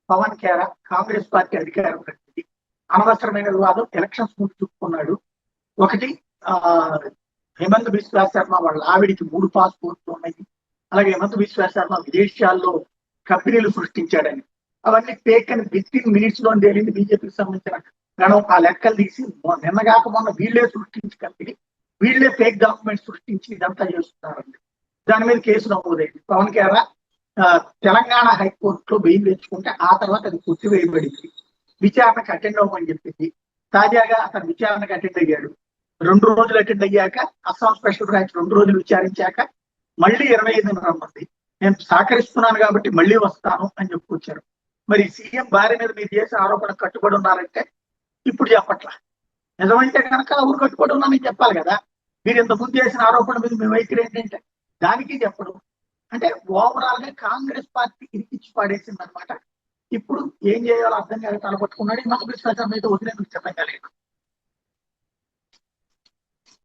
Pawan కేర Congress party అధికారం పెట్టింది. అనవసరమైన వివాదం ఎలక్షన్స్ ముందు చూపుకున్నాడు. ఒకటి ఆ హేమంత్ బిశ్వా శర్మ వాళ్ళ ఆవిడికి 3 పాస్పోర్ట్లు ఉన్నాయి. అలాగే హేమంత్ బిశ్వా శర్మ విదేశాల్లో కంపెనీలు సృష్టించాడని, అవన్నీ ఫేక్ అని వితిన్ మినిట్స్ లో తేలింది. బీజేపీకి సంబంధించిన గణం ఆ లెక్కలు తీసి నిన్నగాక మొన్న వీళ్ళే సృష్టించి కంపెనీ, వీళ్ళే ఫేక్ డాక్యుమెంట్స్ సృష్టించి ఇదంతా చేస్తున్నారండి. దాని మీద కేసు నమోదైంది. పవన్ కేర తెలంగాణ హైకోర్టులో బెయిల్ తెచ్చుకుంటే ఆ తర్వాత అది కొట్టివేయబడింది. విచారణకు అటెండ్ అవ్వమని చెప్పింది. తాజాగా అతను విచారణకు అటెండ్ అయ్యాడు. 2 రోజులు అటెండ్ అయ్యాక అస్సాం స్పెషల్ బ్రాంచ్ 2 రోజులు విచారించాక మళ్ళీ 25న రమ్మంది. నేను సహకరిస్తున్నాను కాబట్టి మళ్ళీ వస్తాను అని చెప్పుకొచ్చారు. మరి సీఎం భార్య మీద మీరు చేసిన ఆరోపణ కట్టుబడి ఉన్నారంటే ఇప్పుడు చెప్పట్లా. నిజమంటే కనుక ఊరు కట్టుబడి ఉన్నామని చెప్పాలి కదా. మీరు ఇంత ముందు చేసిన ఆరోపణ మీద మీ వైఖరి ఏంటంటే దానికి చెప్పడం అంటే ఓవరాల్ గా కాంగ్రెస్ పార్టీ ఇరికిచ్చి పాడేసింది అనమాట. ఇప్పుడు ఏం చేయాలో అర్థం కాక తలపట్టుకున్నాడు. మన విశ్వాసం అయితే వదిలేందుకు చెప్పగలేదు.